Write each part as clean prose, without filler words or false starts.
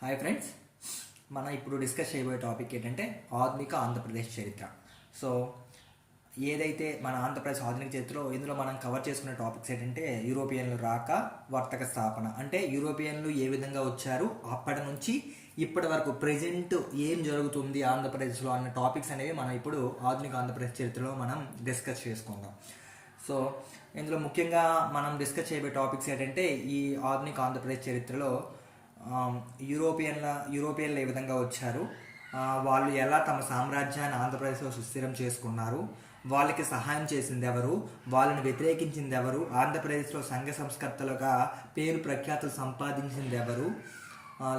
Hi friends, మనం ఇప్పుడు discuss చేయబోయే టాపిక్ ఏంటంటే ఆధునిక ఆంధ్రప్రదేశ్ చరిత్ర. సో ఏదైతే మన ఆంధ్రప్రదేశ్ ఆధునిక చరిత్రలో ఇందులో మనం కవర్ చేసుకునే టాపిక్స్ ఏంటంటే యూరోపియన్లు రాక, వర్తక స్థాపన, అంటే యూరోపియన్లు ఏ విధంగా వచ్చారు, అప్పటి నుంచి ఇప్పటి వరకు ప్రజెంట్ ఏం జరుగుతుంది ఆంధ్రప్రదేశ్లో అన్న టాపిక్స్ అనేవి మనం ఇప్పుడు ఆధునిక ఆంధ్రప్రదేశ్ చరిత్రలో మనం డిస్కస్ చేసుకుందాం. సో ఇందులో ముఖ్యంగా మనం డిస్కస్ చేయబోయే టాపిక్స్ ఏంటంటే ఈ ఆధునిక ఆంధ్రప్రదేశ్ చరిత్రలో యూరోపియన్లు ఏ విధంగా వచ్చారు, వాళ్ళు ఎలా తమ సామ్రాజ్యాన్ని ఆంధ్రప్రదేశ్లో సుస్థిరం చేసుకున్నారు, వాళ్ళకి సహాయం చేసింది ఎవరు, వాళ్ళని వ్యతిరేకించింది ఎవరు, ఆంధ్రప్రదేశ్లో సంఘ సంస్కర్తలుగా పేరు ప్రఖ్యాతులు సంపాదించింది ఎవరు,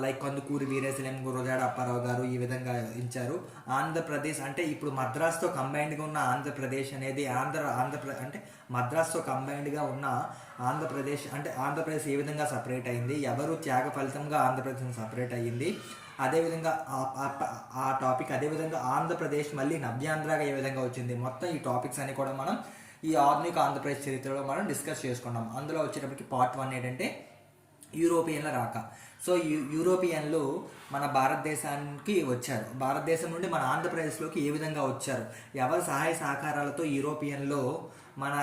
లైక్ కందుకూరి వీరేశలింగం, గురజాడ అప్పారావు గారు ఈ విధంగా ఇచ్చారు. ఆంధ్రప్రదేశ్ అంటే ఇప్పుడు మద్రాస్తో కంబైన్డ్గా ఉన్న ఆంధ్రప్రదేశ్ అనేది అంటే మద్రాస్తో కంబైన్డ్గా ఉన్న ఆంధ్రప్రదేశ్ ఏ విధంగా సపరేట్ అయింది, ఎవరు త్యాగ ఫలితంగా ఆంధ్రప్రదేశ్ సపరేట్ అయ్యింది, అదేవిధంగా ఆ టాపిక్, అదేవిధంగా ఆంధ్రప్రదేశ్ మళ్ళీ నవ్యాంధ్రగా ఏ విధంగా వచ్చింది, మొత్తం ఈ టాపిక్స్ అన్ని కూడా మనం ఈ ఆధునిక ఆంధ్రప్రదేశ్ చరిత్రలో మనం డిస్కస్ చేసుకున్నాం. అందులో వచ్చేటప్పటికి పార్ట్ 1 ఏంటంటే యూరోపియన్ల రాక. సో యూరోపియన్లు మన భారతదేశానికి వచ్చారు, భారతదేశం నుండి మన ఆంధ్రప్రదేశ్లోకి ఏ విధంగా వచ్చారు, ఎవరి సహాయ సహకారాలతో యూరోపియన్లు మన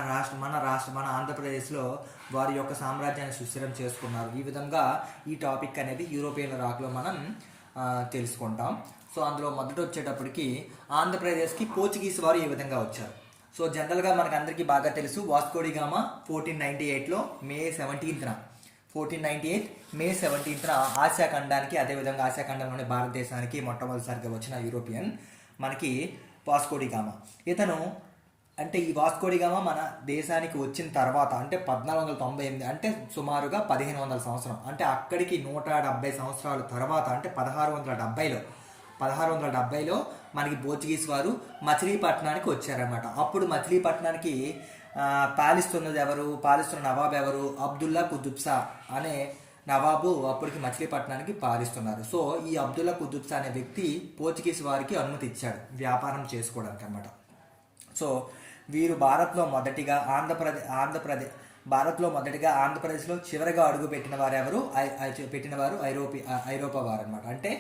ఆంధ్రప్రదేశ్లో వారి యొక్క సామ్రాజ్యాన్ని సుస్థిరం చేసుకున్నారు. ఈ విధంగా ఈ టాపిక్ అనేది యూరోపియన్ల రాకలో మనం తెలుసుకుంటాం. సో అందులో మొదట వచ్చేటప్పటికి ఆంధ్రప్రదేశ్కి పోర్చుగీస్ వారు ఏ విధంగా వచ్చారు. సో జనరల్గా మనకు అందరికీ బాగా తెలుసు, వాస్కో డి గామా 1498లో మే 17th ఆసియా ఖండానికి, అదేవిధంగా ఆసియా ఖండంలోని భారతదేశానికి మొట్టమొదటిసారిగా వచ్చిన యూరోపియన్ మనకి వాస్కో డి గామా. ఇతను అంటే ఈ వాస్కో డి గామా మన దేశానికి వచ్చిన తర్వాత అంటే 1498, అంటే సుమారుగా 1500 సంవత్సరం, అంటే అక్కడికి 170 సంవత్సరాల తర్వాత అంటే 1670లో మనకి పోర్చుగీస్ వారు మచిలీపట్నానికి వచ్చారనమాట. అప్పుడు మచిలీపట్నానికి పాలిస్తున్న నవాబు ఎవరు, అబ్దుల్లా కుతుబ్ షా అనే నవాబు అప్పటికి మచిలీపట్నానికి పాలిస్తున్నారు. సో ఈ అబ్దుల్లా కుతుబ్ షా అనే వ్యక్తి పోర్చుగీస్ వారికి అనుమతి ఇచ్చాడు వ్యాపారం చేసుకోవడానికి అనమాట. సో వీరు భారత్లో మొదటిగా ఆంధ్రప్రదేశ్లో చివరిగా అడుగు పెట్టినవారు ఐరోపా వారు అనమాట. అంటే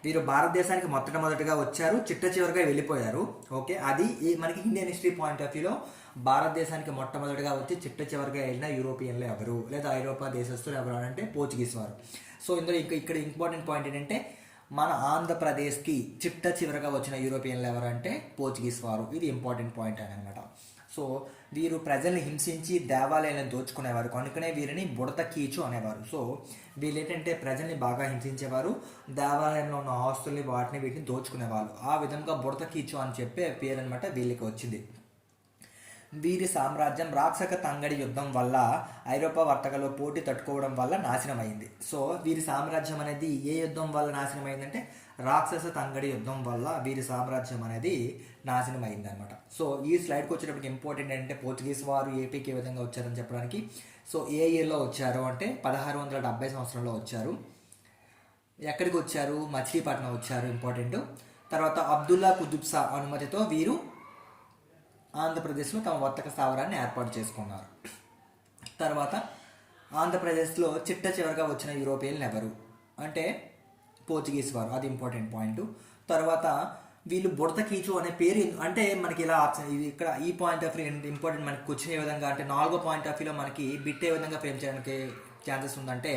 వీరు భారతదేశానికి మొట్టమొదటిగా వచ్చారు, చిట్ట చివరిగా వెళ్ళిపోయారు. ఓకే, అది మనకి ఇండియన్ హిస్టరీ పాయింట్ ఆఫ్ వ్యూలో భారతదేశానికి మొట్టమొదటిగా వచ్చి చిట్ట చివరిగా వెళ్ళిన యూరోపియన్లు ఎవరు, లేదా ఐరోపా దేశస్తులు ఎవరు అంటే పోర్చుగీస్ వారు. సో ఇందులో ఇక్కడ ఇంపార్టెంట్ పాయింట్ ఏంటంటే మన ఆంధ్రప్రదేశ్కి చిట్ట చివరిగా వచ్చిన యూరోపియన్లు ఎవరు అంటే పోర్చుగీస్ వారు. ఇది ఇంపార్టెంట్ పాయింట్ అని అనమాట. సో వీరు ప్రజల్ని హింసించి దేవాలయాలను దోచుకునేవారు, కనుకనే వీరిని బుడత కీచు అనేవారు. సో వీళ్ళు ఏంటంటే ప్రజల్ని బాగా హింసించేవారు, దేవాలయంలో ఉన్న ఆస్తుల్ని వీటిని దోచుకునేవాళ్ళు. ఆ విధంగా బుడత కీచు అని చెప్పే పేరు అనమాట వీళ్ళకి వచ్చింది. వీరి సామ్రాజ్యం రాక్షస తంగడి యుద్ధం వల్ల ఐరోపా వర్తకలో పోటీ తట్టుకోవడం వల్ల నాశనం అయింది. సో వీరి సామ్రాజ్యం అనేది ఏ యుద్ధం వల్ల నాశనం అయిందంటే రాక్షస తంగడి యుద్ధం వల్ల వీరి సామ్రాజ్యం అనేది నాశనం అయింది అనమాట. సో ఈ స్లైడ్కి వచ్చేటప్పటికి ఇంపార్టెంట్ ఏంటంటే పోర్చుగీస్ వారు ఏపీకి ఏ విధంగా వచ్చారని చెప్పడానికి. సో ఏ ఇయర్లో వచ్చారు అంటే 1670 సంవత్సరంలో వచ్చారు. ఎక్కడికి వచ్చారు, మచిలీపట్నం వచ్చారు, ఇంపార్టెంట్. తర్వాత అబ్దుల్లా కుతుబ్ షా అనుమతితో వీరు ఆంధ్రప్రదేశ్లో తమ వర్తక స్థావరాన్ని ఏర్పాటు చేసుకున్నారు. తర్వాత ఆంధ్రప్రదేశ్లో చిట్ట చివరిగా వచ్చిన యూరోపియన్లు ఎవరు అంటే పోర్చుగీస్ వారు, అది ఇంపార్టెంట్ పాయింట్. తర్వాత వీళ్ళు బుడత కీచు అనే పేరు అంటే మనకి ఇలా ఇక్కడ ఈ పాయింట్ ఆఫ్ వ్యూ ఇంపార్టెంట్ మనకి వచ్చిన ఏ విధంగా అంటే 4వ పాయింట్ ఆఫ్ వ్యూలో మనకి బిట్ ఏ విధంగా ఫ్రేమ్ చేయడానికి ఛాన్సెస్ ఉందంటే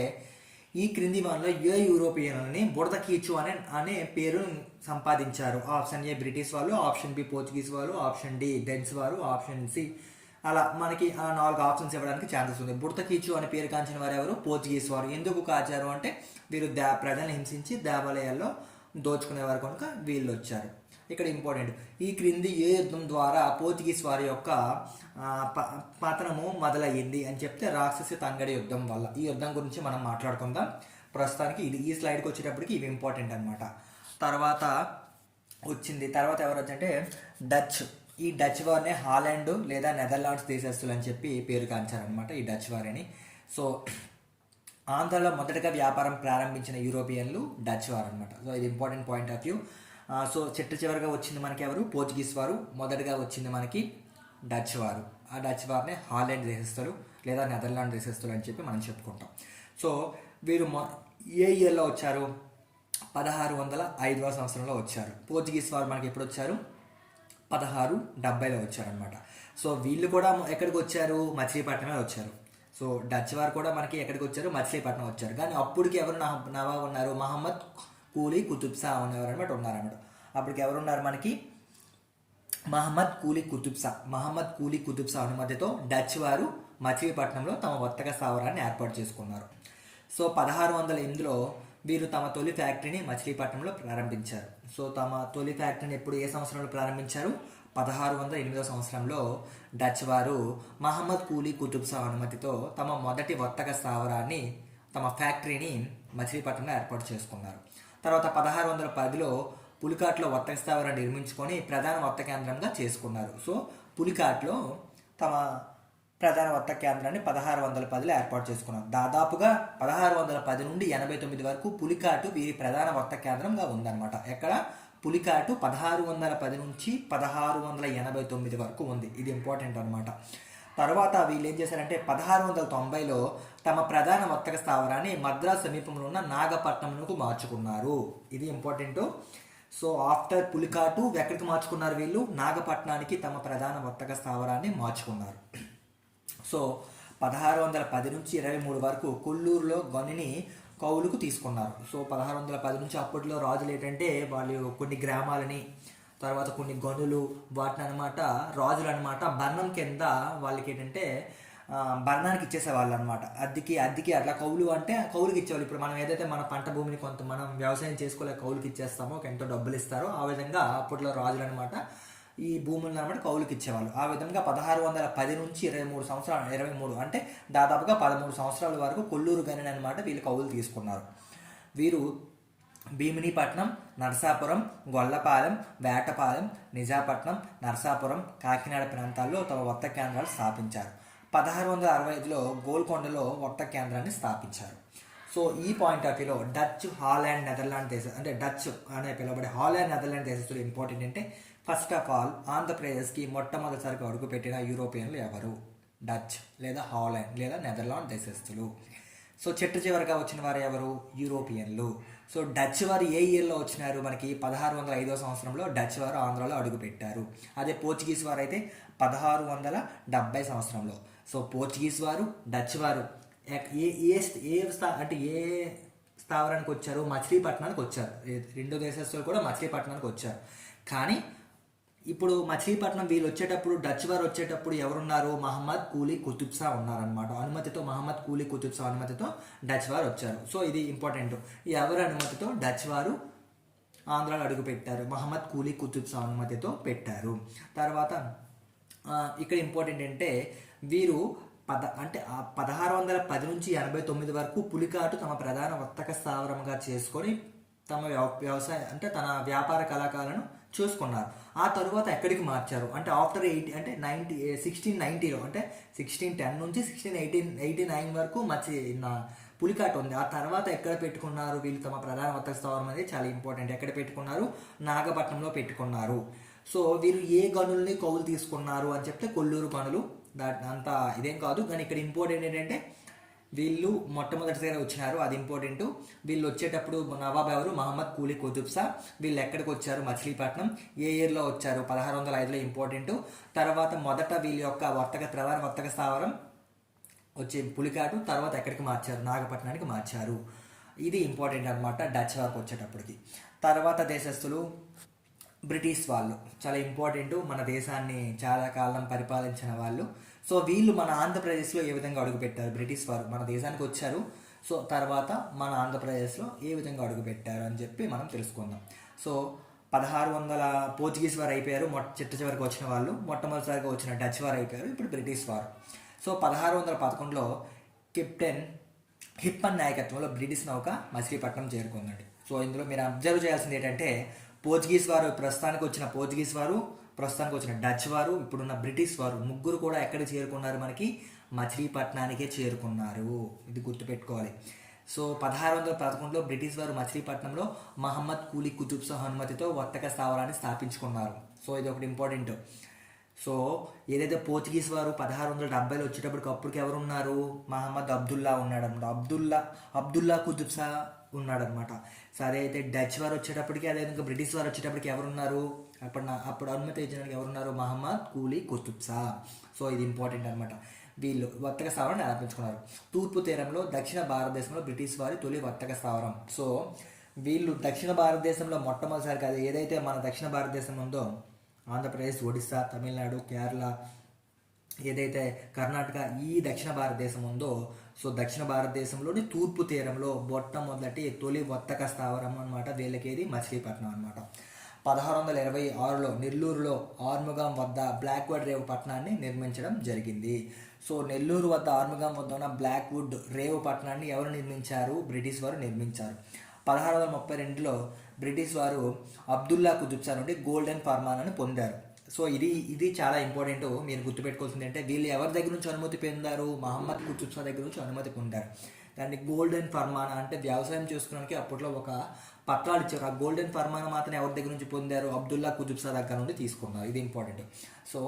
ఈ క్రింది వారిలో ఏ యూరోపియన్లని బుడత కీచు అనే పేరు సంపాదించారు. ఆప్షన్ ఏ బ్రిటిష్ వాళ్ళు, ఆప్షన్ బి పోర్చుగీస్ వాళ్ళు, ఆప్షన్ డి డెన్స్ వారు, ఆప్షన్ సి, అలా మనకి 4 ఆప్షన్స్ ఇవ్వడానికి ఛాన్సెస్ ఉంది. బుడత కీచు అనే పేరు కాంచిన వారు ఎవరు, పోర్చుగీస్ వారు. ఎందుకు కాచారు అంటే వీరు ప్రజల్ని హింసించి దేవాలయాల్లో దోచుకునేవారు కనుక వీళ్ళు వచ్చారు. ఇక్కడ ఇంపార్టెంట్, ఈ క్రింది ఏ యుద్ధం ద్వారా పోర్చుగీస్ వారి యొక్క పతనము మొదలయ్యింది అని చెప్తే రాక్షస తంగడి యుద్ధం వల్ల. ఈ యుద్ధం గురించి మనం మాట్లాడుకుందాం. ప్రస్తుతానికి ఈ స్లైడ్కి వచ్చేటప్పటికి ఇవి ఇంపార్టెంట్ అనమాట. తర్వాత ఎవరు వచ్చంటే డచ్. ఈ డచ్ వారిని హాలాండ్ లేదా నెదర్లాండ్స్ దేశస్తులు అని చెప్పి పేరు కాంచారనమాట ఈ డచ్ వారిని. సో ఆంధ్రలో మొదటగా వ్యాపారం ప్రారంభించిన యూరోపియన్లు డచ్ వారు అనమాట. సో ఇది important point of view. So చిట్ట చివరిగా వచ్చింది మనకి ఎవరు, పోర్చుగీస్ వారు. మొదటగా వచ్చింది మనకి డచ్ వారు. ఆ డచ్ వారిని హాలాండ్ దేశస్తులు లేదా నెదర్లాండ్ దేశస్తులు అని చెప్పి మనం చెప్పుకుంటాం. సో వీరు ఏ ఇయర్లో వచ్చారు 1605వ సంవత్సరంలో వచ్చారు. పోర్చుగీస్ వారు మనకి ఎప్పుడు వచ్చారు? 1670లో వచ్చారనమాట. సో వీళ్ళు కూడా ఎక్కడికి వచ్చారు? మచిలీపట్నమే వచ్చారు. సో డచ్ వారు కూడా మనకి ఎక్కడికి వచ్చారు? మచిలీపట్నం వచ్చారు. కానీ అప్పటికి ఎవరు నవాబ్ ఉన్నారు? మహమ్మద్ కూలీ కుతుబ్ షా అనేవారు అనమాట ఉన్నారన్నమాట. అప్పటికి ఎవరున్నారు మనకి? మహమ్మద్ కూలీ కుతుబ్ షా అనుమతితో డచ్ వారు మచిలీపట్నంలో తమ వర్తక స్థావరాన్ని ఏర్పాటు చేసుకున్నారు. సో 1608లో వీరు తమ తొలి ఫ్యాక్టరీని మచిలీపట్నంలో ప్రారంభించారు. సో తమ తొలి ఫ్యాక్టరీని ఎప్పుడు ఏ సంవత్సరంలో ప్రారంభించారు? 1608వ సంవత్సరంలో డచ్ వారు మహమ్మద్ కూలీ కుతుబ్ షా అనుమతితో తమ మొదటి వర్తక స్థావరాన్ని, తమ ఫ్యాక్టరీని మచిలీపట్నంలో ఏర్పాటు చేసుకున్నారు. తర్వాత 1610లో పులికాట్లో వర్తక స్థావరాన్ని నిర్మించుకొని ప్రధాన వర్తక కేంద్రంగా చేసుకున్నారు. సో పులికాట్లో తమ ప్రధాన వర్తక కేంద్రాన్ని 1610లో ఏర్పాటు చేసుకున్నారు. దాదాపుగా 1610 నుండి 89 వరకు పులికాటు వీరి ప్రధాన వర్తక కేంద్రంగా ఉందన్నమాట. ఎక్కడ? పులికాటు 1610 నుంచి 1689 వరకు ఉంది. ఇది ఇంపార్టెంట్ అనమాట. తర్వాత వీళ్ళు ఏం చేశారంటే 1690లో తమ ప్రధాన వర్తక స్థావరాన్ని మద్రాస్ సమీపంలో ఉన్న నాగపట్నంకు మార్చుకున్నారు. ఇది ఇంపార్టెంట్. సో ఆఫ్టర్ పులికాటు ఎక్కడికి మార్చుకున్నారు వీళ్ళు? నాగపట్నానికి తమ ప్రధాన వర్తక స్థావరాన్ని మార్చుకున్నారు. సో 1610 నుంచి 23 వరకు కొల్లూరులో గనిని కౌలుకు తీసుకున్నారు. సో 1610 నుంచి అప్పట్లో రాజులు ఏంటంటే వాళ్ళు కొన్ని గ్రామాలని, తర్వాత కొన్ని గనులు, వాటిని అనమాట రాజులు అనమాట బర్ణం కింద వాళ్ళకి ఏంటంటే బర్ణానికి ఇచ్చేసేవాళ్ళు అనమాట. అద్దెకి అట్లా కౌలు అంటే కౌలుకి ఇచ్చేవాళ్ళు. ఇప్పుడు మనం ఏదైతే మన పంట భూమిని కొంత మనం వ్యవసాయం చేసుకోలేక కౌలుకి ఇచ్చేస్తామో, ఎంతో డబ్బులు ఇస్తారో, ఆ విధంగా అప్పట్లో రాజులు అనమాట ఈ భూములను అనమాట కౌలుకి ఇచ్చేవాళ్ళు. ఆ విధంగా 1610 నుంచి 23 అంటే దాదాపుగా 13 సంవత్సరాల వరకు కొల్లూరు గనిని అనమాట వీళ్ళు కౌలు తీసుకున్నారు. వీరు భీమినిపట్నం, నరసాపురం, గొల్లపాలెం, వేటపాలెం, నిజాపట్నం, నరసాపురం, కాకినాడ ప్రాంతాల్లో తమ వర్తక కేంద్రాలు స్థాపించారు. 1665లో గోల్కొండలో వర్తక కేంద్రాన్ని స్థాపించారు. సో ఈ పాయింట్ ఆఫ్ వ్యూలో డచ్, హాలాండ్, నెదర్లాండ్ దేశం అంటే డచ్ అనే పిలువబడే హాలాండ్, నెదర్లాండ్ దేశస్తులు ఇంపార్టెంట్ అంటే ఫస్ట్ ఆఫ్ ఆల్ ఆంధ్రప్రదేశ్కి మొట్టమొదటిసారిగా అడుగుపెట్టిన యూరోపియన్లు ఎవరు? డచ్ లేదా హాలాండ్ లేదా నెదర్లాండ్ దేశస్తులు. సో చివరిగా వచ్చిన వారు ఎవరు? యూరోపియన్లు. సో డచ్ వారు ఏ ఇయర్లో వచ్చినారు? మనకి 1605వ సంవత్సరంలో డచ్ వారు ఆంధ్రాలో అడుగుపెట్టారు. అదే పోర్చుగీస్ వారు అయితే 1670 సంవత్సరంలో. సో పోర్చుగీస్ వారు, డచ్ వారు ఏ స్థావరానికి వచ్చారు? మచిలీపట్నానికి వచ్చారు. రెండు దేశస్తులు కూడా మచిలీపట్నానికి వచ్చారు. కానీ ఇప్పుడు మచిలీపట్నం వీళ్ళు వచ్చేటప్పుడు, డచ్ వారు వచ్చేటప్పుడు ఎవరున్నారు? మహమ్మద్ కూలీ కుతుబ్ షా ఉన్నారనమాట. అనుమతితో మహమ్మద్ కూలీ కుతుబ్ షా అనుమతితో డచ్ వారు వచ్చారు. సో ఇది ఇంపార్టెంట్. ఎవరి అనుమతితో? డచ్ వారు ఆంధ్రాలో అడుగు పెట్టారు. మహమ్మద్ కూలీ కుతుబ్ షా అనుమతితో పెట్టారు. తర్వాత ఇక్కడ ఇంపార్టెంట్ అంటే వీరు 1610 నుంచి 89 వరకు పులికాటు తమ ప్రధాన వర్తక స్థావరంగా చేసుకొని తమ వ్యవసాయ అంటే తన వ్యాపార కళాకారులను చూసుకున్నారు. ఆ తరువాత ఎక్కడికి మార్చారు అంటే ఆఫ్టర్ 1690లో అంటే 1610 నుంచి 1689 వరకు పులికాటు ఉంది. ఆ తర్వాత ఎక్కడ పెట్టుకున్నారు వీళ్ళు తమ ప్రధాన వర్తక స్థావరం అనేది? చాలా ఇంపార్టెంట్. ఎక్కడ పెట్టుకున్నారు? నాగపట్నంలో పెట్టుకున్నారు. సో వీరు ఏ గనుల్ని కౌలు తీసుకున్నారు అని చెప్తే కొల్లూరు గనులు. అంతా ఇదేం కాదు, కానీ ఇక్కడ ఇంపార్టెంట్ ఏంటంటే వీళ్ళు మొట్టమొదటిసారి వచ్చినారు, అది ఇంపార్టెంట్. వీళ్ళు వచ్చేటప్పుడు నవాబ్ ఎవరు? మహమ్మద్ కూలీ కుతుబ్ షా. వీళ్ళు ఎక్కడికి వచ్చారు? మచిలీపట్నం. ఏ ఇయర్లో వచ్చారు? 1605లో ఇంపార్టెంట్. తర్వాత మొదట వీళ్ళ యొక్క ప్రధాన వర్తక స్థావరం వచ్చే పులికాటు, తర్వాత ఎక్కడికి మార్చారు? నాగపట్నానికి మార్చారు. ఇది ఇంపార్టెంట్ అనమాట డచ్ వారికి వచ్చేటప్పటికి. తర్వాత దేశస్తులు బ్రిటిష్ వాళ్ళు, చాలా ఇంపార్టెంట్. మన దేశాన్ని చాలా కాలం పరిపాలించిన వాళ్ళు. సో వీళ్ళు మన ఆంధ్రప్రదేశ్లో ఏ విధంగా అడుగుపెట్టారు? బ్రిటిష్ వారు మన దేశానికి వచ్చారు. సో తర్వాత మన ఆంధ్రప్రదేశ్లో ఏ విధంగా అడుగుపెట్టారు అని చెప్పి మనం తెలుసుకుందాం. సో 1600 పోర్చుగీస్ వారు అయిపోయారు, చివరికి వచ్చిన వాళ్ళు. మొట్టమొదటిసారిగా వచ్చిన డచ్ వారు అయిపోయారు, ఇప్పుడు బ్రిటిష్ వారు. సో 1611లో కెప్టెన్ హిప్పన్ నాయకత్వంలో బ్రిటిష్ నౌక మచిలీపట్నం చేరుకుందండి. సో ఇందులో మీరు అబ్జర్వ్ చేయాల్సింది ఏంటంటే ప్రస్తుతానికి వచ్చిన డచ్ వారు, ఇప్పుడున్న బ్రిటిష్ వారు ముగ్గురు కూడా ఎక్కడ చేరుకున్నారు? మనకి మచిలీపట్నానికే చేరుకున్నారు. ఇది గుర్తుపెట్టుకోవాలి. సో 1611లో బ్రిటిష్ వారు మచిలీపట్నంలో మహమ్మద్ కూలీ కుతుబ్ షా అనుమతితో వర్తక స్థావరాన్ని స్థాపించుకున్నారు. సో ఇది ఒకటి ఇంపార్టెంట్. సో ఏదైతే పోర్చుగీస్ వారు 1670లో వచ్చేటప్పటికి అప్పటికి ఎవరున్నారు? మహమ్మద్ అబ్దుల్లా ఉన్నాడు. అబ్దుల్లా కుతుబ్ షా ఉన్నాడనమాట. సరే అయితే డచ్ వారు వచ్చేటప్పటికి, అదేవిధంగా బ్రిటిష్ వారు వచ్చేటప్పటికి ఎవరున్నారు, అప్పుడు అనుమతి ఇచ్చడానికి ఎవరున్నారు, మహమ్మద్ కూలీ కుతుబ్ షా. సో ఇది ఇంపార్టెంట్ అనమాట. వీళ్ళు వర్తక స్థావరం నెలకొల్చుకున్నారు. తూర్పు తీరంలో దక్షిణ భారతదేశంలో బ్రిటిష్ వారి తొలి వర్తక స్థావరం. సో వీళ్ళు దక్షిణ భారతదేశంలో మొట్టమొదటిసారి కాదు, ఏదైతే మన దక్షిణ భారతదేశం ఉందో ఆంధ్రప్రదేశ్, ఒడిస్సా, తమిళనాడు, కేరళ, ఏదైతే కర్ణాటక, ఈ దక్షిణ భారతదేశం ఉందో, సో దక్షిణ భారతదేశంలోని తూర్పు తీరంలో మొట్టమొదటి తొలి వర్తక స్థావరం అనమాట వీళ్ళకేది మచిలీపట్నం అనమాట. 1626లో నెల్లూరులో ఆర్ముగాం వద్ద బ్లాక్వుడ్ రేవు పట్టణాన్ని నిర్మించడం జరిగింది. సో నెల్లూరు వద్ద ఆర్ముగాం వద్ద ఉన్న బ్లాక్వుడ్ రేవు పట్టణాన్ని ఎవరు నిర్మించారు, బ్రిటిష్ వారు నిర్మించారు. 1632లో బ్రిటిష్ వారు అబ్దుల్లా కుతుబ్ షా నుండి గోల్డెన్ ఫర్మానాన్ని పొందారు. సో ఇది చాలా ఇంపార్టెంట్, మీరు గుర్తుపెట్టుకోవాల్సింది అంటే వీళ్ళు ఎవరి దగ్గర నుంచి అనుమతి పొందారు, మహమ్మద్ కుతుబ్ షా దగ్గర నుంచి అనుమతి పొందారు. దాన్ని గోల్డెన్ ఫర్మానా అంటే వ్యవసాయం చేసుకోవడానికి అప్పట్లో ఒక పత్రాలు ఇచ్చారు. ఆ గోల్డెన్ ఫర్మానా మాత్రం ఎవరి దగ్గర నుంచి పొందారు, అబ్దుల్లా కుతుబ్ షా దగ్గర నుండి తీసుకున్నారు. ఇది ఇంపార్టెంట్. సో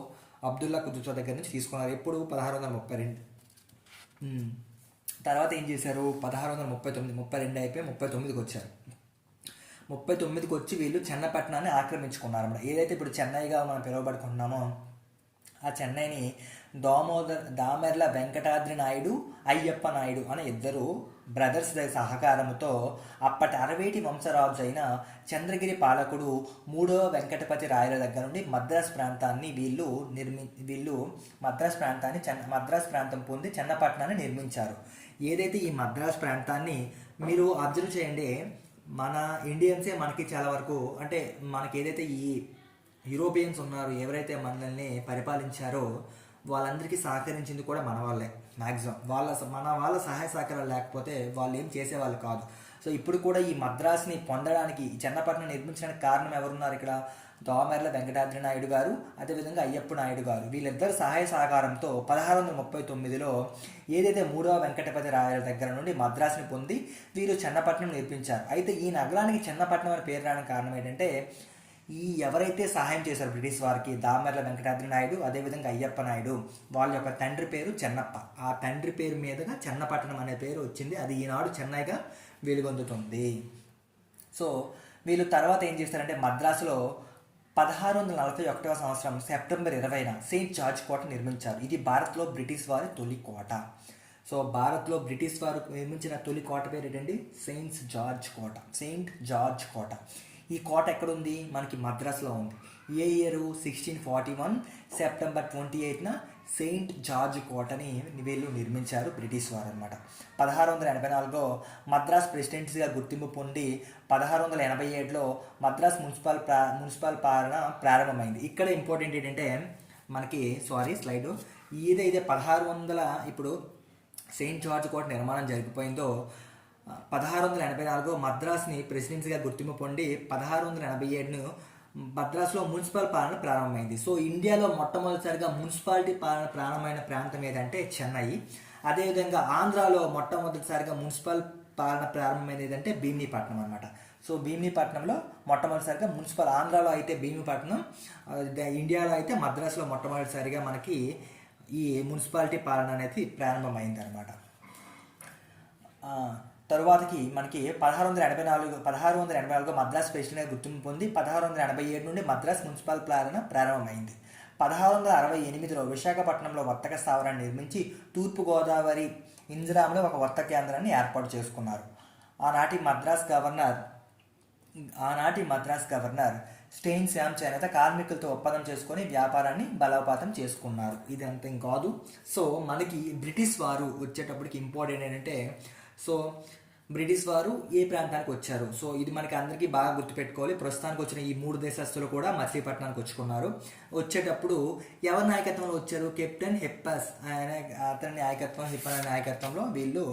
అబ్దుల్లా కుతుబ్ షా దగ్గర నుంచి తీసుకున్నారు. ఎప్పుడు 1632. తర్వాత ఏం చేశారు, 1639, 32 అయిపోయి 39కి వచ్చారు. 39కి వచ్చి వీళ్ళు చెన్నపట్నాన్ని ఆక్రమించుకున్నారు అన్నమాట. ఏదైతే ఇప్పుడు చెన్నైగా మనం పిలువబడుకుంటున్నామో ఆ చెన్నైని దామెర్ల వెంకటాద్రి నాయుడు, అయ్యప్ప నాయుడు అనే ఇద్దరు బ్రదర్స్ సహకారంతో అప్పటి అరవేటి వంశరాజు అయిన చంద్రగిరి పాలకుడు 3వ వెంకటపతి రాయల దగ్గర నుండి మద్రాస్ ప్రాంతాన్ని వీళ్ళు మద్రాస్ ప్రాంతం పొంది చెన్నపట్నాన్ని నిర్మించారు. ఏదైతే ఈ మద్రాస్ ప్రాంతాన్ని మీరు అబ్జర్వ్ చేయండి, మన ఇండియన్సే మనకి చాలా వరకు, అంటే మనకి ఏదైతే ఈ యూరోపియన్స్ ఉన్నారు, ఎవరైతే మనల్ని పరిపాలించారో వాళ్ళందరికీ సహకరించింది కూడా మన వాళ్ళే మ్యాక్సిమం. మన వాళ్ళ సహాయ సహకారాలు లేకపోతే వాళ్ళు ఏం చేసేవాళ్ళు కాదు. సో ఇప్పుడు కూడా ఈ మద్రాస్ని పొందడానికి, చెన్నపట్నం నిర్మించడానికి కారణం ఎవరున్నారు ఇక్కడ, దామెర్ల వెంకటాద్రి నాయుడు గారు, అదేవిధంగా అయ్యప్ప నాయుడు గారు. వీళ్ళిద్దరు సహాయ సహకారంతో 1639లో ఏదైతే 3వ వెంకటపతి రాయల దగ్గర నుండి మద్రాసుని పొంది వీరు చెన్నపట్నం నిర్మించారు. అయితే ఈ నగరానికి చెన్నపట్నం అని పేరు రావడానికి కారణం ఏంటంటే, ఈ ఎవరైతే సహాయం చేశారు బ్రిటిష్ వారికి, దామెర్ల వెంకటాద్రి నాయుడు, అదేవిధంగా అయ్యప్ప నాయుడు, వాళ్ళ యొక్క తండ్రి పేరు చెన్నప్ప. ఆ తండ్రి పేరు మీదుగా చెన్నపట్నం అనే పేరు వచ్చింది. అది ఈనాడు చెన్నైగా వెలుగొందుతుంది. సో వీళ్ళు తర్వాత ఏం చేస్తారంటే, మద్రాసులో 1641వ సంవత్సరం సెప్టెంబర్ 20న సెయింట్ జార్జ్ కోట నిర్మించారు. ఇది భారత్లో బ్రిటిష్ వారి తొలి కోట. సో భారత్లో బ్రిటిష్ వారు నిర్మించిన తొలి కోట పేరు ఏంటండి, సెయింట్ జార్జ్ కోట. ఈ కోట ఎక్కడుంది, మనకి మద్రాసులో ఉంది. ఏ ఇయర్, 1641 సెప్టెంబర్ 28న సెయింట్ జార్జ్ కోటని వీళ్ళు నిర్మించారు బ్రిటిష్ వారు అనమాట. 1684లో మద్రాస్ ప్రెసిడెన్సీగా గుర్తింపు పొంది 1687లో మద్రాస్ మున్సిపల్ పాలన ప్రారంభమైంది. ఇక్కడ ఇంపార్టెంట్ ఏంటంటే మనకి స్లైడ్ ఏదైతే 1600 ఇప్పుడు సెయింట్ జార్జ్ కోట నిర్మాణం జరిగిపోయిందో 1684 మద్రాస్ని ప్రెసిడెన్సీగా గుర్తింపు పొంది 1687ను మద్రాసులో మున్సిపల్ పాలన ప్రారంభమైంది. సో ఇండియాలో మొట్టమొదటిసారిగా మున్సిపాలిటీ పాలన ప్రారంభమైన ప్రాంతం ఏదంటే చెన్నై. అదేవిధంగా ఆంధ్రాలో మొట్టమొదటిసారిగా మున్సిపల్ పాలన ప్రారంభమైనది ఏదంటే భీమినిపట్నం అనమాట. సో భీమినిపట్నంలో మొట్టమొదటిసారిగా ఆంధ్రాలో అయితే భీమినిపట్నం, ఇండియాలో అయితే మద్రాసులో మొట్టమొదటిసారిగా మనకి ఈ మున్సిపాలిటీ పాలన అనేది ప్రారంభమైంది అనమాట. తరువాతకి మనకి 1684 మద్రాస్ ప్రెసిడెంట్గా గుర్తింపు పొంది 1687 నుండి మద్రాస్ మున్సిపల్ పాలన ప్రారంభమైంది. 1668లో విశాఖపట్నంలో వర్తక స్థావరాన్ని నిర్మించి తూర్పుగోదావరి ఇంజరాంలో ఒక వర్తక కేంద్రాన్ని ఏర్పాటు చేసుకున్నారు. ఆనాటి మద్రాస్ గవర్నర్ స్టెయిన్ శామ్ చేనేత కార్మికులతో ఒప్పందం చేసుకొని వ్యాపారాన్ని బలోపేతం చేసుకున్నారు. ఇది అంతేం కాదు. సో మనకి బ్రిటిష్ వారు వచ్చేటప్పటికి ఇంపార్టెంట్ ఏంటంటే, సో బ్రిటిష్ వారు ఏ ప్రాంతానికి వచ్చారు, సో ఇది మనకి అందరికీ బాగా గుర్తుపెట్టుకోవాలి. ప్రస్తుతానికి వచ్చిన ఈ 3 దేశస్తులు కూడా మచిలీపట్నానికి వచ్చుకున్నారు. వచ్చేటప్పుడు ఎవరి నాయకత్వంలో వచ్చారు, కెప్టెన్ హిప్పస్ అతని నాయకత్వంలో వీళ్ళు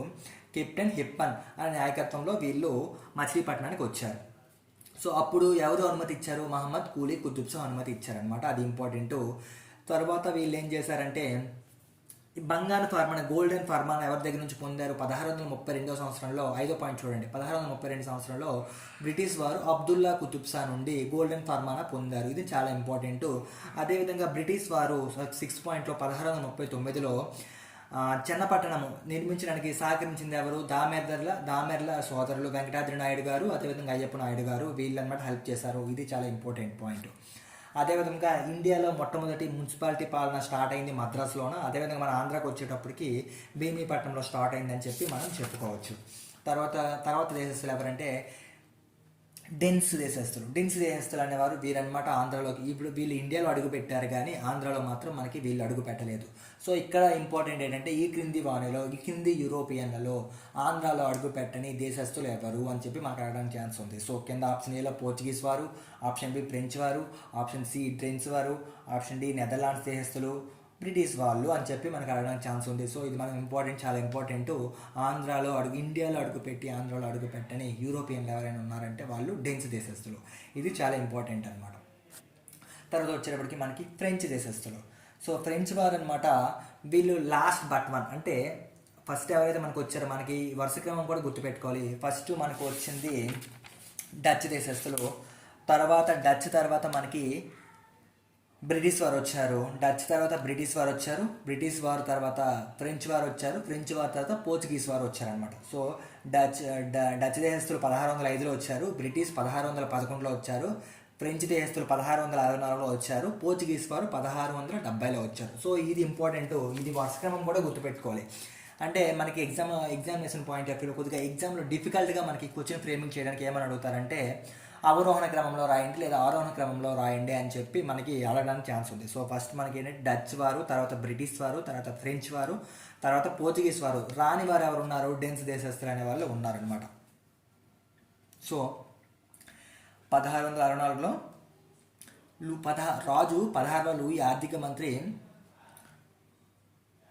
కెప్టెన్ హిప్పన్ అనే నాయకత్వంలో వీళ్ళు మచిలీపట్నానికి వచ్చారు. సో అప్పుడు ఎవరు అనుమతి ఇచ్చారు, మహమ్మద్ కూలీ కుతుబ్ షా అనుమతి ఇచ్చారనమాట. అది ఇంపార్టెంట్. తర్వాత వీళ్ళు ఏం చేశారంటే, బంగారు ఫర్మాన్, గోల్డెన్ ఫర్మాన్ ఎవరి దగ్గర నుంచి పొందారు, 1632 సంవత్సరంలో, 5వ పాయింట్ చూడండి, 1632 సంవత్సరంలో బ్రిటిష్ వారు అబ్దుల్లా కుతుబ్ షా నుండి గోల్డెన్ ఫర్మానా పొందారు. ఇది చాలా ఇంపార్టెంట్. అదేవిధంగా బ్రిటిష్ వారు 6 పాయింట్లో 1639లో చెన్నపట్టణం నిర్మించడానికి సహకరించింది ఎవరు? దామెర్ల సోదరులు వెంకటాద్రి నాయుడు గారు, అదేవిధంగా అయ్యప్ప నాయుడు గారు, వీళ్ళనమాట హెల్ప్ చేశారు. ఇది చాలా ఇంపార్టెంట్ పాయింట్. అదేవిధంగా ఇండియాలో మొట్టమొదటి మున్సిపాలిటీ పాలన స్టార్ట్ అయింది మద్రాసులోన. అదేవిధంగా మన ఆంధ్రాకి వచ్చేటప్పటికి భీమిపట్నంలో స్టార్ట్ అయిందని చెప్పి మనం చెప్పుకోవచ్చు. తర్వాత దేశస్తులు ఎవరంటే డెన్స్ దేశస్తులు అనేవారు వీరన్నమాట ఆంధ్రాలోకి. ఇప్పుడు వీళ్ళు ఇండియాలో అడుగు పెట్టారు కానీ ఆంధ్రాలో మాత్రం మనకి వీళ్ళు అడుగు పెట్టలేదు. సో ఇక్కడ ఇంపార్టెంట్ ఏంటంటే ఈ క్రింది యూరోపియన్లలో ఆంధ్రాలో అడుగు పెట్టని దేశస్తులు ఎవరు అని చెప్పి మనకు అడగడానికి ఛాన్స్ ఉంది. సో కింద ఆప్షన్ ఏలో పోర్చుగీస్ వారు, ఆప్షన్ బి ఫ్రెంచ్ వారు, ఆప్షన్ సి డెన్స్ వారు, ఆప్షన్ డి నెదర్లాండ్స్ దేశస్తులు, బ్రిటిష్ వాళ్ళు అని చెప్పి మనకు అడగడానికి ఛాన్స్ ఉంది. సో ఇది మనకు చాలా ఇంపార్టెంట్. ఇండియాలో అడుగుపెట్టి ఆంధ్రాలో అడుగుపెట్టని యూరోపియన్లు ఎవరైనా ఉన్నారంటే వాళ్ళు డెన్స్ దేశస్తులు. ఇది చాలా ఇంపార్టెంట్ అనమాట. తర్వాత వచ్చేటప్పటికి మనకి ఫ్రెంచ్ దేశస్తులు. సో ఫ్రెంచ్ వారు అనమాట వీళ్ళు లాస్ట్ బట్ వన్, అంటే ఫస్ట్ ఎవరైతే మనకు వచ్చారో మనకి వరుస క్రమం కూడా గుర్తుపెట్టుకోవాలి. ఫస్ట్ మనకు వచ్చింది డచ్ దేశస్తులు, తర్వాత మనకి బ్రిటిష్ వారు వచ్చారు, డచ్ తర్వాత బ్రిటిష్ వారు తర్వాత ఫ్రెంచ్ వారు వచ్చారు, ఫ్రెంచ్ వారు తర్వాత పోర్చుగీస్ వారు వచ్చారనమాట. సో డచ్ దేశస్తులు 1605లో వచ్చారు, బ్రిటిష్ 1611లో వచ్చారు, ఫ్రెంచ్ దేశస్తులు 1664లో వచ్చారు, పోర్చుగీస్ వారు 1670లో వచ్చారు. సో ఇది ఇంపార్టెంట్. ఇది వర్షక్రమం కూడా గుర్తుపెట్టుకోవాలి. అంటే మనకి ఎగ్జామినేషన్ పాయింట్ ఆఫ్ వ్యూ కొద్దిగా ఎగ్జామ్లో డిఫికల్ట్గా మనకి క్వశ్చన్ ఫ్రేమింగ్ చేయడానికి ఏమని అడుగుతారంటే అవరోహణ క్రమంలో రాయండి లేదా ఆరోహణ క్రమంలో రాయండి అని చెప్పి మనకి అడగడానికి ఛాన్స్ ఉంది. సో ఫస్ట్ మనకి ఏంటంటే డచ్ వారు, తర్వాత బ్రిటిష్ వారు, తర్వాత ఫ్రెంచ్ వారు, తర్వాత పోర్చుగీస్ వారు. రాని వారు ఎవరు ఉన్నారు? డెన్స్ దేశస్తులు అనే వాళ్ళు ఉన్నారనమాట. సో 1664లో రాజు 16లో లూయి ఆర్థిక మంత్రి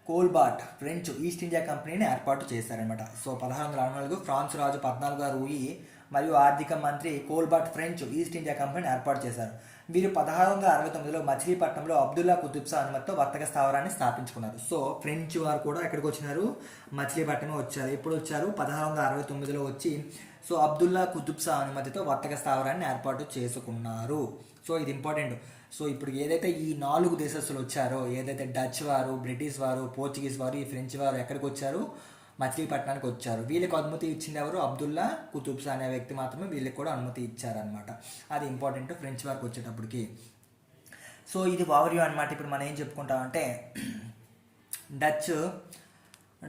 కోల్బార్ట్ ఫ్రెంచ్ ఈస్ట్ ఇండియా కంపెనీని ఏర్పాటు చేశారనమాట. సో 1664 ఫ్రాన్స్ రాజు 14వ లూయి మరియు ఆర్థిక మంత్రి కోల్బార్ట్ ఫ్రెంచ్ ఈస్ట్ ఇండియా కంపెనీని ఏర్పాటు చేశారు. వీరు 1669లో మచిలీపట్నంలో అబ్దుల్లా కుతుబ్ షా అనుమతితో వర్తక స్థావరాన్ని స్థాపించుకున్నారు. సో ఫ్రెంచ్ వారు కూడా ఎక్కడికి వచ్చినారు? మచిలీపట్నమే వచ్చారు. ఎప్పుడు వచ్చారు? 1669లో వచ్చి సో అబ్దుల్లా కుతుబ్ షా అనుమతితో వర్తక స్థావరాన్ని ఏర్పాటు చేసుకున్నారు. సో ఇది ఇంపార్టెంట్. సో ఇప్పుడు ఏదైతే ఈ 4 దేశస్తులు వచ్చారో, ఏదైతే డచ్ వారు, బ్రిటిష్ వారు, పోర్చుగీస్ వారు, ఈ ఫ్రెంచ్ వారు ఎక్కడికి వచ్చారు? మచిలీపట్నానికి వచ్చారు. వీళ్ళకి అనుమతి ఇచ్చింది ఎవరు? అబ్దుల్లా కుతుబ్ షా అనే వ్యక్తి మాత్రమే వీళ్ళకి కూడా అనుమతి ఇచ్చారనమాట. అది ఇంపార్టెంట్ ఫ్రెంచ్ వారికి వచ్చేటప్పటికి. సో ఇది ఓవర్వ్యూ అనమాట. ఇప్పుడు మనం ఏం చెప్పుకుంటామంటే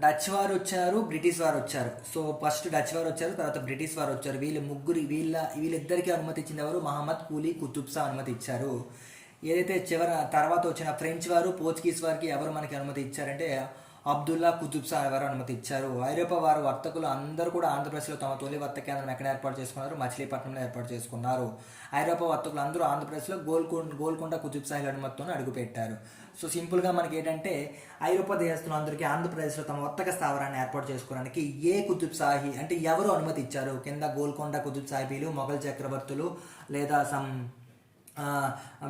డచ్ వారు వచ్చారు, బ్రిటిష్ వారు వచ్చారు. సో ఫస్ట్ డచ్ వారు వచ్చారు, తర్వాత బ్రిటిష్ వారు వచ్చారు. వీళ్ళిద్దరికీ అనుమతి ఇచ్చింది ఎవరు? మహమ్మద్ కూలీ కుతుబ్ షా అనుమతి ఇచ్చారు. ఏదైతే తర్వాత వచ్చిన ఫ్రెంచ్ వారు, పోర్చుగీస్ వారికి ఎవరు మనకి అనుమతి ఇచ్చారంటే అబ్దుల్లా కుతుబ్ షా ఎవరు అనుమతి ఇచ్చారు. ఐరోపా వారు వర్తకులు అందరూ కూడా ఆంధ్రప్రదేశ్లో తమ తొలి వర్తక కేంద్రం ఎక్కడ ఏర్పాటు చేసుకున్నారు? మచిలీపట్నంలో ఏర్పాటు చేసుకున్నారు. ఐరోపా వర్తకులు అందరూ ఆంధ్రప్రదేశ్లో గోల్కొండ కుతుబ్ షాహీ అనుమతితో అడుగుపెట్టారు. సో సింపుల్గా మనకి ఏంటంటే ఐరోపా దేశస్తులు అందరికీ ఆంధ్రప్రదేశ్లో తమ వర్తక స్థావరాన్ని ఏర్పాటు చేసుకోవడానికి ఏ కుతుబ్ షాహీ అంటే ఎవరు అనుమతి ఇచ్చారు? కింద గోల్కొండ కుతుబ్ షాహీలు, మొఘల్ చక్రవర్తులు లేదా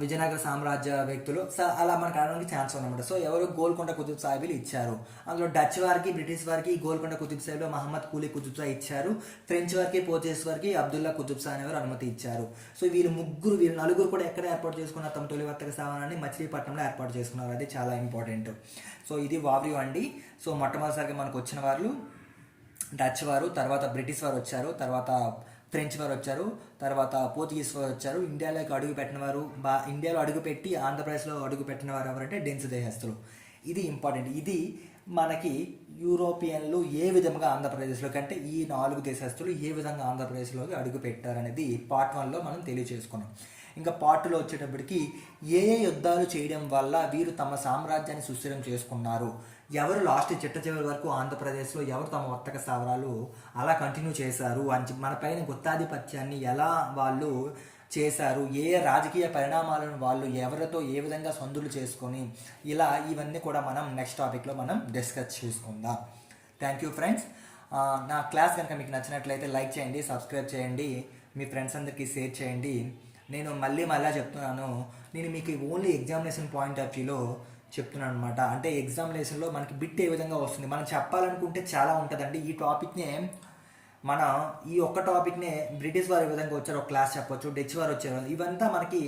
విజయనగర సామ్రాజ్య వ్యక్తులు. సో అలా మనకు అడగడానికి ఛాన్స్ ఉందన్నమాట. సో ఎవరు? గోల్కొండ కుతుబ్ షాహీలు ఇచ్చారు. అందులో డచ్ వారికి, బ్రిటిష్ వారికి గోల్కొండ కుతుబ్ షాహీలో మహమ్మద్ కూలీ కుతుబ్ షా ఇచ్చారు. ఫ్రెంచ్ వారికి, పోర్చుగీస్ వారికి అబ్దుల్లా కుతుబ్ షా అనేవారు అనుమతి ఇచ్చారు. సో వీళ్ళు నలుగురు కూడా ఎక్కడ ఏర్పాటు చేసుకున్నారు? తమ తొలి వర్తక స్థావరాన్ని మచిలీపట్నంలో ఏర్పాటు చేసుకున్నారు. అది చాలా ఇంపార్టెంట్. సో ఇది ఓవర్వ్యూ అండి. సో మొట్టమొదటిసారిగా మనకు వచ్చిన వాళ్ళు డచ్ వారు, తర్వాత బ్రిటిష్ వారు వచ్చారు, తర్వాత ఫ్రెంచ్ వారు వచ్చారు, తర్వాత పోర్చుగీస్ వారు వచ్చారు. ఇండియాలోకి అడుగుపెట్టిన వారు, ఇండియాలో అడుగుపెట్టి ఆంధ్రప్రదేశ్లో అడుగుపెట్టిన వారు ఎవరంటే డెన్స్ దేశస్తులు. ఇది ఇంపార్టెంట్. ఇది మనకి యూరోపియన్లు ఏ విధంగా ఆంధ్రప్రదేశ్లోకి అంటే ఈ 4 దేశస్తులు ఏ విధంగా ఆంధ్రప్రదేశ్లోకి అడుగు పెట్టారనేది పార్ట్ 1లో మనం తెలియజేసుకున్నాం. ఇంకా పార్ట్ 2లో వచ్చేటప్పటికి ఏ యుద్ధాలు చేయడం వల్ల వీరు తమ సామ్రాజ్యాన్ని సుస్థిరం చేసుకున్నారు, ఎవరు లాస్ట్ చివరి వరకు ఆంధ్రప్రదేశ్లో ఎవరు తమ వర్తక స్థావరాలు అలా కంటిన్యూ చేశారు అని మన పైన గుత్తాధిపత్యాన్ని ఎలా వాళ్ళు చేశారు, ఏ రాజకీయ పరిణామాలను వాళ్ళు ఎవరితో ఏ విధంగా సందులు చేసుకొని ఇవన్నీ కూడా మనం నెక్స్ట్ టాపిక్లో మనం డిస్కస్ చేసుకుందాం. Thank you friends. నా క్లాస్ కనుక మీకు నచ్చినట్లయితే లైక్ చేయండి, సబ్స్క్రైబ్ చేయండి, మీ ఫ్రెండ్స్ అందరికీ షేర్ చేయండి. నేను మళ్ళీ చెప్తున్నాను, నేను మీకు ఓన్లీ ఎగ్జామినేషన్ పాయింట్ ఆఫ్ వ్యూలో చెప్తున్నాను అనమాట. అంటే ఎగ్జామినేషన్లో మనకి బిట్ ఏ విధంగా వస్తుంది, మనం చెప్పాలనుకుంటే చాలా ఉంటుందండి. ఈ టాపిక్నే మన ఈ ఒక్క టాపిక్నే బ్రిటిష్ వారు ఏ విధంగా వచ్చారు ఒక క్లాస్ చెప్పొచ్చు, డచ్ వారు వచ్చారు, ఇవంతా మనకి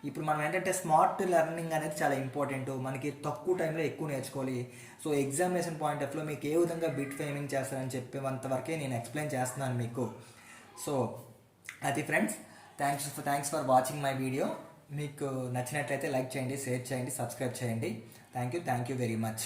ఇప్పుడు మనం ఏంటంటే స్మార్ట్ లెర్నింగ్ అనేది చాలా ఇంపార్టెంట్. మనకి తక్కువ టైంలో ఎక్కువ నేర్చుకోవాలి. సో ఎగ్జామినేషన్ పాయింట్ ఆఫ్ లో మీకు ఏ విధంగా బిట్ ఫ్రేమింగ్ చేస్తారని చెప్పేంత వరకే నేను ఎక్స్ప్లెయిన్ చేస్తున్నాను మీకు. సో అది friends, thanks for watching my video. మీకు నచ్చినట్లయితే లైక్ చేయండి, షేర్ చేయండి, సబ్స్క్రైబ్ చేయండి. Thank you very much.